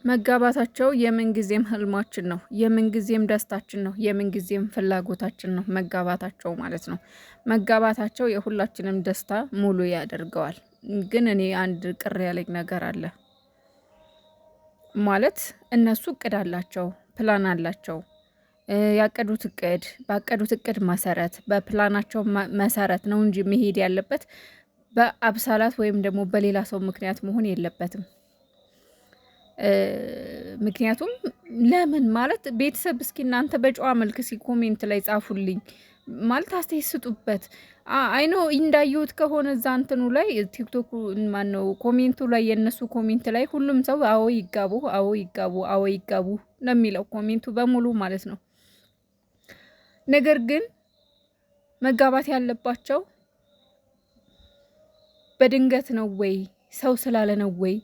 መጋባታቸው የምንጊዜም ህልማችን ነው፣ የምንጊዜም ደስታችን ነው፣ የምንጊዜም ፍላጎታችን ነው። መጋባታቸው ማለት ነው። መጋባታቸው የሁላችንም ደስታ ሙሉ ያደርገዋል። ግን እኔ አንድ ቅር ያለኝ ነገር አለ። ማለት እነሱ እቅድ አላቸው፣ ፕላን አላቸው። ያቀዱት እቅድ ባቀዱት እቅድ መሰረት በፕላናቸው መሰረት ነው እንጂ መሄድ ያለበት በአብሳላት ወይም ደግሞ በሌላ ሰው ምክንያት መሆን የለበትም። ምክንያቱም ለምን ማለት ቤተሰብ እስኪ እናንተ በጨዋ መልክ ሲ ኮሜንት ላይ ጻፉልኝ ማለት አስተያየት ስጡበት። አይኖ እንዳየሁት ከሆነ እዛ እንትኑ ላይ ቲክቶክ ማነው ኮሜንቱ ላይ የነሱ ኮሜንት ላይ ሁሉም ሰው አዎ ይጋቡ፣ አዎ ይጋቡ፣ አዎ ይጋቡ ነው የሚለው ኮሜንቱ በሙሉ ማለት ነው። ነገር ግን መጋባት ያለባቸው በድንገት ነው ወይ ሰው ስላለ ነው ወይ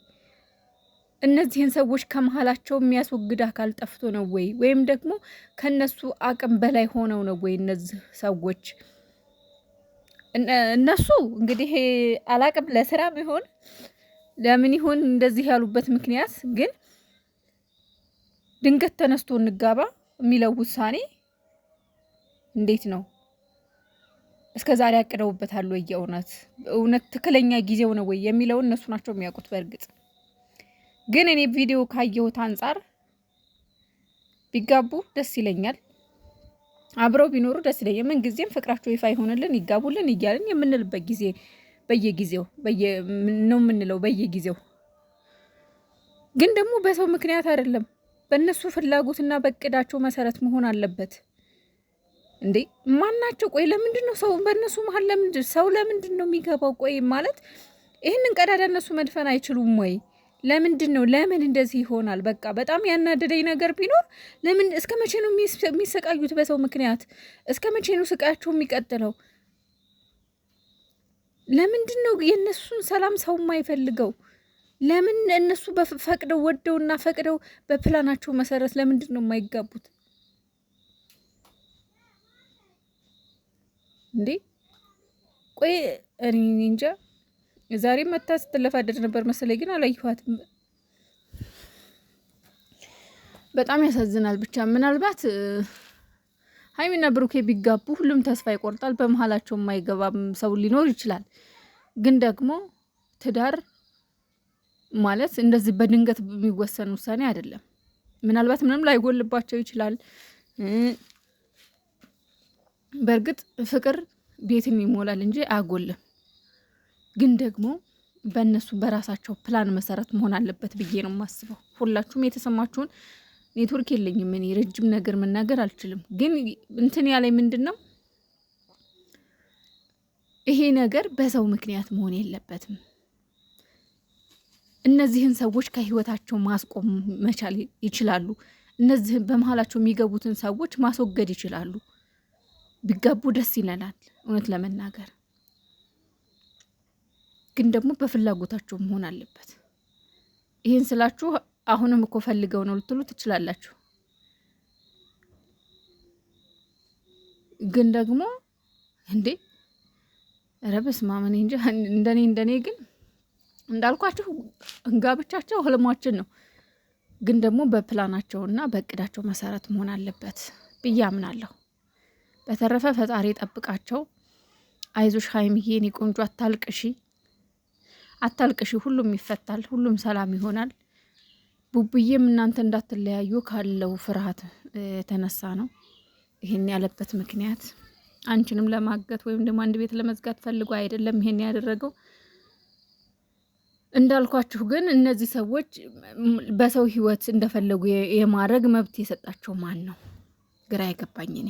እነዚህን ሰዎች ከመሀላቸው የሚያስወግድ አካል ጠፍቶ ነው ወይ ወይም ደግሞ ከነሱ አቅም በላይ ሆነው ነው ወይ እነዚህ ሰዎች? እነሱ እንግዲህ አላቅም ለስራም ይሆን ለምን ይሆን እንደዚህ ያሉበት ምክንያት ግን ድንገት ተነስቶ እንጋባ የሚለው ውሳኔ እንዴት ነው? እስከ ዛሬ አቅደውበታል ወይ? እውነት ትክክለኛ ጊዜው ነው ወይ የሚለው እነሱ ናቸው የሚያውቁት። በእርግጥ ግን እኔ ቪዲዮ ካየሁት አንጻር ቢጋቡ ደስ ይለኛል፣ አብረው ቢኖሩ ደስ ይለኛል። ምን ጊዜም ፍቅራቸው ይፋ ይሆንልን ይጋቡልን እያልን የምንልበት ጊዜ በየጊዜው ነው የምንለው በየጊዜው። ግን ደግሞ በሰው ምክንያት አይደለም፣ በእነሱ ፍላጎትና በእቅዳቸው መሰረት መሆን አለበት። እንዴ ማናቸው? ቆይ ለምንድን ነው ሰው በእነሱ መሀል ለምንድን ነው የሚገባው? ቆይ ማለት ይህንን ቀዳዳ እነሱ መድፈን አይችሉም ወይ? ለምንድን ነው ለምን እንደዚህ ይሆናል? በቃ በጣም ያናደደኝ ነገር ቢኖር ለምን እስከ መቼ ነው የሚሰቃዩት በሰው ምክንያት? እስከ መቼ ነው ስቃያቸው የሚቀጥለው? ለምንድን ነው የእነሱን ሰላም ሰው የማይፈልገው? ለምን እነሱ ፈቅደው ወደውና ፈቅደው በፕላናቸው መሰረት ለምንድን ነው የማይጋቡት እንዴ? ቆይ እኔ እንጃ። ዛሬ መታ ስትለፋደድ ነበር መሰለኝ፣ ግን አላየኋትም። በጣም ያሳዝናል። ብቻ ምናልባት ሀይሚና ብሩኬ ቢጋቡ ሁሉም ተስፋ ይቆርጣል። በመሀላቸው የማይገባም ሰው ሊኖር ይችላል። ግን ደግሞ ትዳር ማለት እንደዚህ በድንገት የሚወሰን ውሳኔ አይደለም። ምናልባት ምንም ላይጎልባቸው ይችላል። በእርግጥ ፍቅር ቤትን ይሞላል እንጂ አያጎልም። ግን ደግሞ በእነሱ በራሳቸው ፕላን መሰረት መሆን አለበት ብዬ ነው የማስበው። ሁላችሁም የተሰማችሁን። ኔትወርክ የለኝም እኔ ረጅም ነገር መናገር አልችልም። ግን እንትን ያለኝ ምንድን ነው ይሄ ነገር በሰው ምክንያት መሆን የለበትም። እነዚህን ሰዎች ከህይወታቸው ማስቆም መቻል ይችላሉ። እነዚህን በመሀላቸው የሚገቡትን ሰዎች ማስወገድ ይችላሉ። ቢጋቡ ደስ ይለናል እውነት ለመናገር። ግን ደግሞ በፍላጎታቸው መሆን አለበት። ይህን ስላችሁ አሁንም እኮ ፈልገው ነው ልትሉ ትችላላችሁ። ግን ደግሞ እንዴ ኧረ በስመ አብ እንጂ እንደኔ ግን እንዳልኳችሁ ጋብቻቸው ህልማችን ነው። ግን ደግሞ በፕላናቸውና በእቅዳቸው መሰረት መሆን አለበት ብዬ አምናለሁ። በተረፈ ፈጣሪ ጠብቃቸው። አይዞሽ ሀይሚዬ የኔ ቆንጆ አታልቅሺ፣ ሁሉም ይፈታል፣ ሁሉም ሰላም ይሆናል። ቡቡዬም እናንተ እንዳትለያዩ ካለው ፍርሃት የተነሳ ነው ይሄን ያለበት ምክንያት። አንቺንም ለማገት ወይም ደግሞ አንድ ቤት ለመዝጋት ፈልጎ አይደለም ይሄን ያደረገው። እንዳልኳችሁ ግን እነዚህ ሰዎች በሰው ህይወት እንደፈለጉ የማድረግ መብት የሰጣቸው ማን ነው? ግራ የገባኝ እኔ።